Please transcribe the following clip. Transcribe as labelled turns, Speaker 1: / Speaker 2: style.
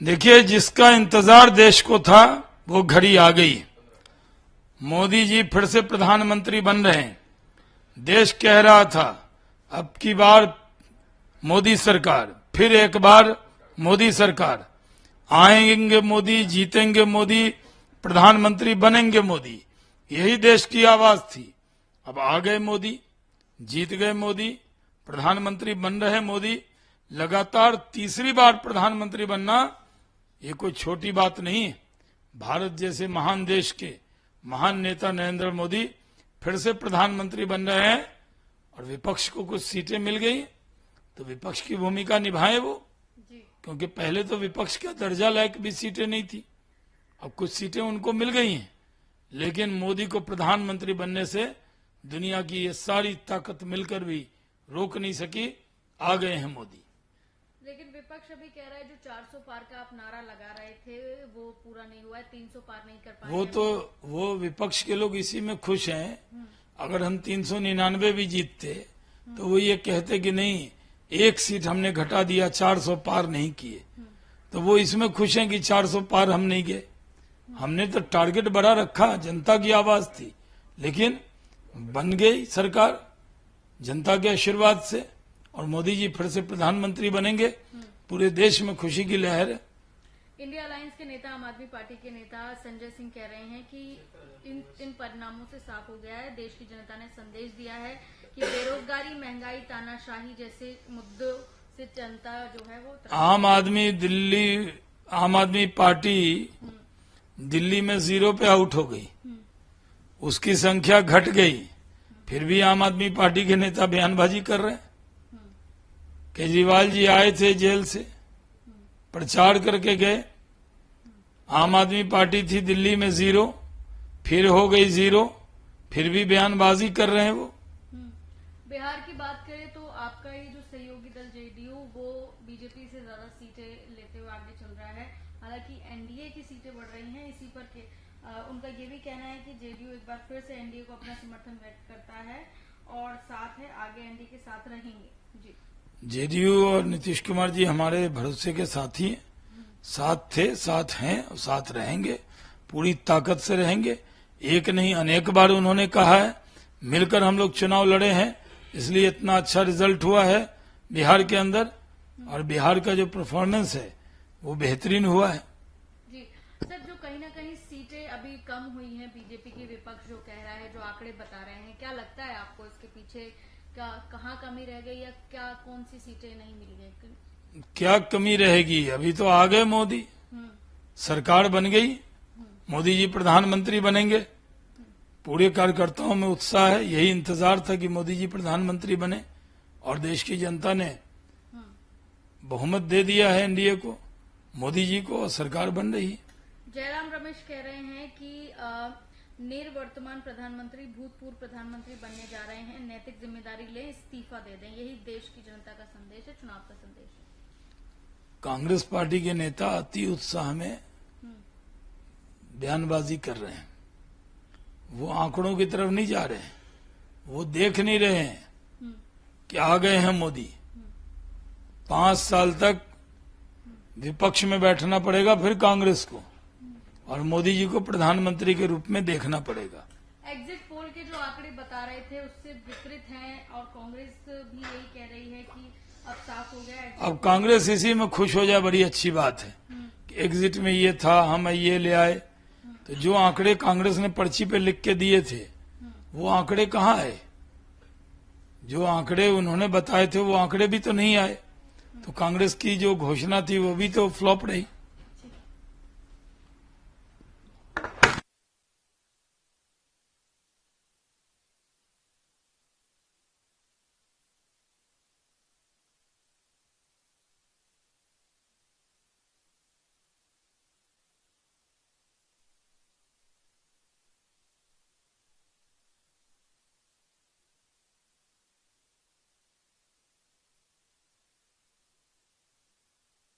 Speaker 1: देखिए, जिसका इंतजार देश को था वो घड़ी आ गई। मोदी जी फिर से प्रधानमंत्री बन रहे हैं। देश कह रहा था अब की बार मोदी सरकार, फिर एक बार मोदी सरकार, आएंगे मोदी, जीतेंगे मोदी, प्रधानमंत्री बनेंगे मोदी, यही देश की आवाज थी। अब आ गए मोदी, जीत गए मोदी, प्रधानमंत्री बन रहे मोदी। लगातार तीसरी बार प्रधानमंत्री बनना ये कोई छोटी बात नहीं है। भारत जैसे महान देश के महान नेता नरेंद्र मोदी फिर से प्रधानमंत्री बन रहे हैं और विपक्ष को कुछ सीटें मिल गई तो विपक्ष की भूमिका निभाए वो, क्योंकि पहले तो विपक्ष का दर्जा लायक भी सीटें नहीं थी। अब कुछ सीटें उनको मिल गई हैं, लेकिन मोदी को प्रधानमंत्री बनने से दुनिया की ये सारी ताकत मिलकर भी रोक नहीं सकी। आ गए हैं मोदी।
Speaker 2: लेकिन विपक्ष अभी कह रहा है जो 400 पार का आप नारा लगा रहे थे वो पूरा नहीं हुआ है, 300 पार नहीं कर पाए।
Speaker 1: वो विपक्ष के लोग इसी में खुश हैं। अगर हम 399 भी जीतते तो वो ये कहते कि नहीं, एक सीट हमने घटा दिया, 400 पार नहीं किए। तो वो इसमें खुश हैं कि 400 पार हम नहीं गए। हमने तो टारगेट बड़ा रखा, जनता की आवाज थी, लेकिन बन गई सरकार जनता के आशीर्वाद से और मोदी जी फिर से प्रधानमंत्री बनेंगे। पूरे देश में खुशी की लहर है।
Speaker 2: इंडिया अलायंस के नेता, आम आदमी पार्टी के नेता संजय सिंह कह रहे हैं कि इन परिणामों से साफ हो गया है, देश की जनता ने संदेश दिया है कि बेरोजगारी, महंगाई, तानाशाही जैसे मुद्दों से जनता जो है वो आम आदमी पार्टी दिल्ली में 0 पे आउट हो गई, उसकी संख्या घट गई, फिर भी आम आदमी पार्टी के नेता बयानबाजी कर रहे हैं। केजरीवाल जी आए थे जेल से, प्रचार करके गए। आम आदमी पार्टी थी दिल्ली में 0, फिर हो गई 0, फिर भी बयानबाजी कर रहे हैं वो। बिहार की बात करें तो आपका ये जो सहयोगी दल जेडीयू वो बीजेपी से ज्यादा सीटें लेते हुए आगे चल रहा है। हालांकि एनडीए की सीटें बढ़ रही हैं, इसी पर उनका ये भी कहना है कि जेडीयू एक बार फिर से एनडीए को अपना समर्थन व्यक्त करता है और साथ है आगे एनडीए के साथ रहेंगे। जी,
Speaker 1: जेडीयू और नीतीश कुमार जी हमारे भरोसे के साथी हैं, साथ थे, साथ हैं और साथ रहेंगे, पूरी ताकत से रहेंगे। एक नहीं अनेक बार उन्होंने कहा है, मिलकर हम लोग चुनाव लड़े हैं, इसलिए इतना अच्छा रिजल्ट हुआ है बिहार के अंदर, और बिहार का जो परफॉर्मेंस है वो बेहतरीन हुआ है।
Speaker 2: जी सर, जो कहीं ना कहीं सीटें अभी कम हुई हैं, बीजेपी की विपक्ष जो कह रहा है, जो आंकड़े बता रहे हैं, क्या लगता है आपको इसके पीछे कहाँ कमी रह गई या क्या कौन सी सीटें नहीं मिल गई?
Speaker 1: क्या कमी रहेगी? अभी तो आ गए मोदी, सरकार बन गई, मोदी जी प्रधानमंत्री बनेंगे। पूरे कार्यकर्ताओं में उत्साह है, यही इंतजार था कि मोदी जी प्रधानमंत्री बने और देश की जनता ने बहुमत दे दिया है एनडीए को, मोदी जी को, और सरकार बन रही है।
Speaker 2: जयराम रमेश कह रहे हैं कि निवर्तमान प्रधानमंत्री भूतपूर्व प्रधानमंत्री बनने जा रहे हैं, नैतिक जिम्मेदारी लें, इस्तीफा दे दें, यही देश की जनता का संदेश है, चुनाव का संदेश है।
Speaker 1: कांग्रेस पार्टी के नेता अति उत्साह में बयानबाजी कर रहे हैं। वो आंकड़ों की तरफ नहीं जा रहे हैं, वो देख नहीं रहे हैं कि आ गए हैं मोदी। 5 साल तक विपक्ष में बैठना पड़ेगा फिर कांग्रेस को, और मोदी जी को प्रधानमंत्री के रूप में देखना पड़ेगा।
Speaker 2: एग्जिट पोल के जो आंकड़े बता रहे थे उससे विपरीत हैं और कांग्रेस भी यही कह रही है कि अब साफ हो गया है।
Speaker 1: अब कांग्रेस इसी में खुश हो जाए, बड़ी अच्छी बात है कि एग्जिट में ये था, हम ये ले आए। तो जो आंकड़े कांग्रेस ने पर्ची पे लिख के दिए थे वो आंकड़े कहाँ आए? जो आंकड़े उन्होंने बताए थे वो आंकड़े भी तो नहीं आए। तो कांग्रेस की जो घोषणा थी वो भी तो फ्लॉप रही।